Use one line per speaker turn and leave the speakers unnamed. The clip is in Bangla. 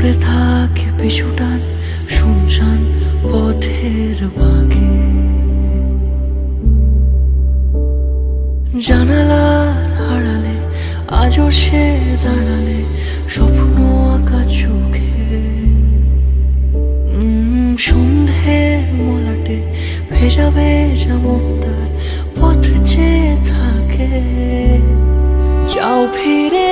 পড়ে থাকে পিছুটান শুনশান পথের বাঁকে। জানালার আড়ালে আজও সে দাঁড়ালে স্বপ্ন আঁকা চোখে। সন্ধ্যের মলাটে ভেজা ভেজা মন তার পথ চেয়ে থাকে। যাও ফিরে